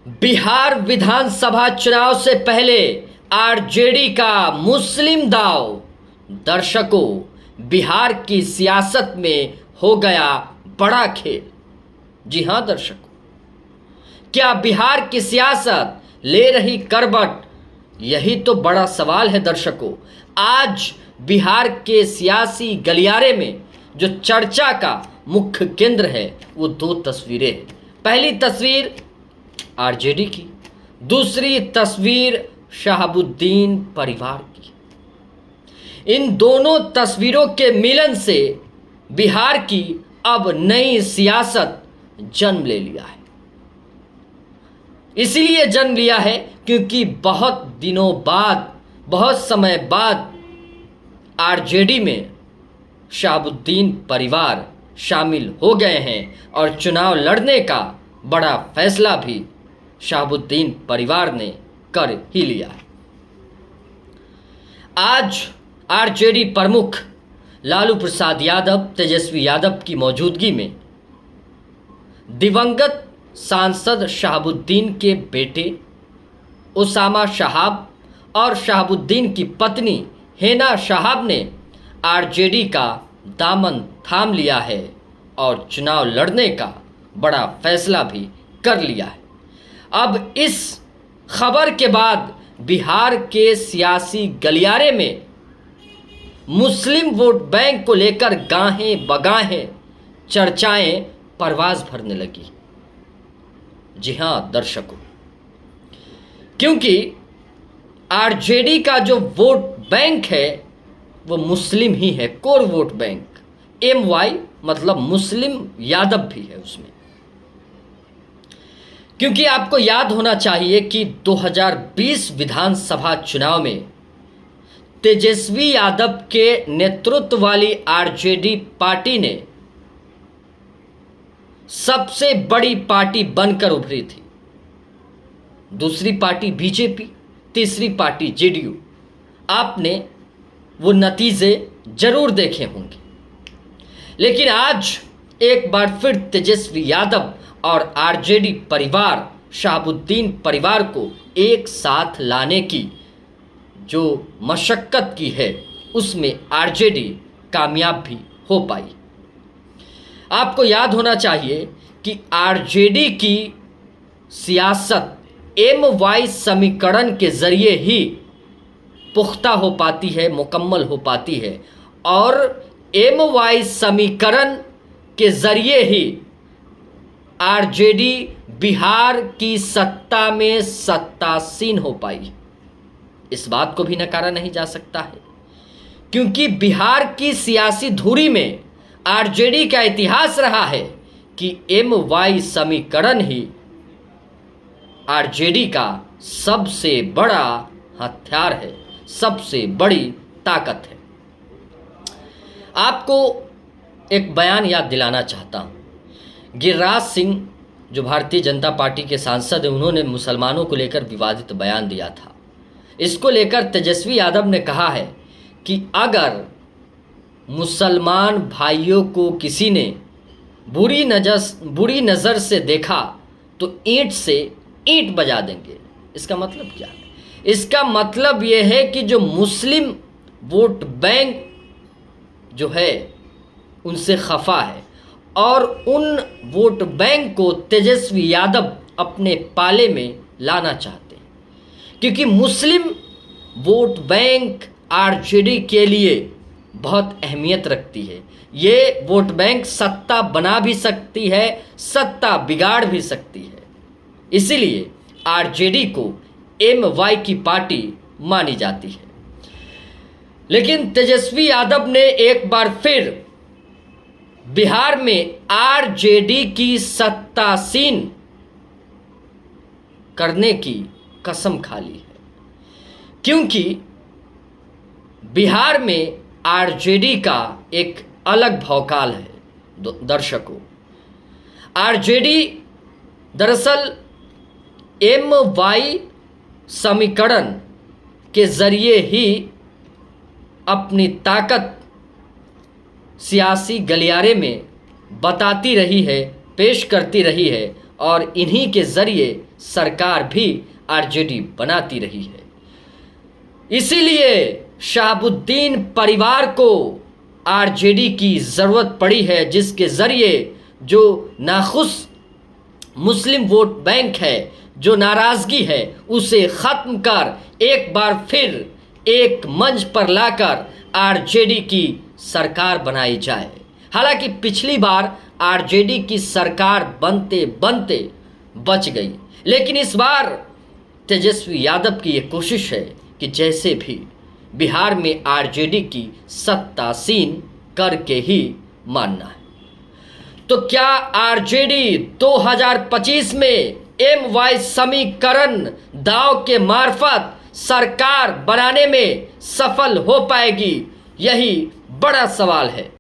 बिहार विधानसभा चुनाव से पहले आरजेडी का मुस्लिम दाव। दर्शकों, बिहार की सियासत में हो गया बड़ा खेल। जी हां दर्शकों, क्या बिहार की सियासत ले रही करवट? यही तो बड़ा सवाल है दर्शकों। आज बिहार के सियासी गलियारे में जो चर्चा का मुख्य केंद्र है वो दो तस्वीरें हैं। पहली तस्वीर आरजेडी की, दूसरी तस्वीर शहाबुद्दीन परिवार की। इन दोनों तस्वीरों के मिलन से बिहार की अब नई सियासत जन्म ले लिया है। इसीलिए जन्म लिया है क्योंकि बहुत दिनों बाद, बहुत समय बाद आरजेडी में शहाबुद्दीन परिवार शामिल हो गए हैं और चुनाव लड़ने का बड़ा फैसला भी शहाबुद्दीन परिवार ने कर ही लिया है। आज आरजेडी प्रमुख लालू प्रसाद यादव, तेजस्वी यादव की मौजूदगी में दिवंगत सांसद शहाबुद्दीन के बेटे उसामा शहाब और शहाबुद्दीन की पत्नी हेना शहाब ने आरजेडी का दामन थाम लिया है और चुनाव लड़ने का बड़ा फैसला भी कर लिया है। अब इस खबर के बाद बिहार के सियासी गलियारे में मुस्लिम वोट बैंक को लेकर गाहें बगाहें चर्चाएं परवाज भरने लगी। जी हां दर्शकों, क्योंकि आरजेडी का जो वोट बैंक है वो मुस्लिम ही है, कोर वोट बैंक। MY मतलब मुस्लिम यादव भी है उसमें। क्योंकि आपको याद होना चाहिए कि 2020 विधानसभा चुनाव में तेजस्वी यादव के नेतृत्व वाली आरजेडी पार्टी ने सबसे बड़ी पार्टी बनकर उभरी थी। दूसरी पार्टी बीजेपी, तीसरी पार्टी जेडीयू। आपने वो नतीजे जरूर देखे होंगे। लेकिन आज एक बार फिर तेजस्वी यादव और आरजेडी परिवार, शहाबुद्दीन परिवार को एक साथ लाने की जो मशक्कत की है उसमें आरजेडी कामयाब भी हो पाई। आपको याद होना चाहिए कि आरजेडी की सियासत MY समीकरण के ज़रिए ही पुख्ता हो पाती है, मुकम्मल हो पाती है और MY समीकरण के ज़रिए ही आरजेडी बिहार की सत्ता में सत्तासीन हो पाई। इस बात को भी नकारा नहीं जा सकता है, क्योंकि बिहार की सियासी धुरी में आरजेडी का इतिहास रहा है कि MY समीकरण ही आरजेडी का सबसे बड़ा हथियार है, सबसे बड़ी ताकत है। आपको एक बयान याद दिलाना चाहता हूँ। गिरिराज सिंह जो भारतीय जनता पार्टी के सांसद हैं, उन्होंने मुसलमानों को लेकर विवादित बयान दिया था। इसको लेकर तेजस्वी यादव ने कहा है कि अगर मुसलमान भाइयों को किसी ने बुरी नज़र से देखा तो ईंट से ईंट बजा देंगे। इसका मतलब क्या है? इसका मतलब ये है कि जो मुस्लिम वोट बैंक जो है उनसे खफा है और उन वोट बैंक को तेजस्वी यादव अपने पाले में लाना चाहते हैं, क्योंकि मुस्लिम वोट बैंक आरजेडी के लिए बहुत अहमियत रखती है। ये वोट बैंक सत्ता बना भी सकती है, सत्ता बिगाड़ भी सकती है। इसीलिए आरजेडी को MY की पार्टी मानी जाती है। लेकिन तेजस्वी यादव ने एक बार फिर बिहार में आरजेडी की सत्तासीन करने की कसम खा ली है, क्योंकि बिहार में आरजेडी का एक अलग भौकाल है। दर्शकों, आरजेडी दरअसल MY समीकरण के ज़रिए ही अपनी ताकत सियासी गलियारे में बताती रही है, पेश करती रही है और इन्हीं के ज़रिए सरकार भी आरजेडी बनाती रही है। इसीलिए शहाबुद्दीन परिवार को आरजेडी की ज़रूरत पड़ी है, जिसके ज़रिए जो नाखुश मुस्लिम वोट बैंक है, जो नाराज़गी है, उसे ख़त्म कर एक बार फिर एक मंच पर लाकर आरजेडी की सरकार बनाई जाए। हालांकि पिछली बार आरजेडी की सरकार बनते बनते बच गई, लेकिन इस बार तेजस्वी यादव की ये कोशिश है कि जैसे भी बिहार में आरजेडी की सत्तासीन करके ही मानना है। तो क्या आरजेडी 2025 में MY समीकरण दांव के मार्फत सरकार बनाने में सफल हो पाएगी? यही बड़ा सवाल है।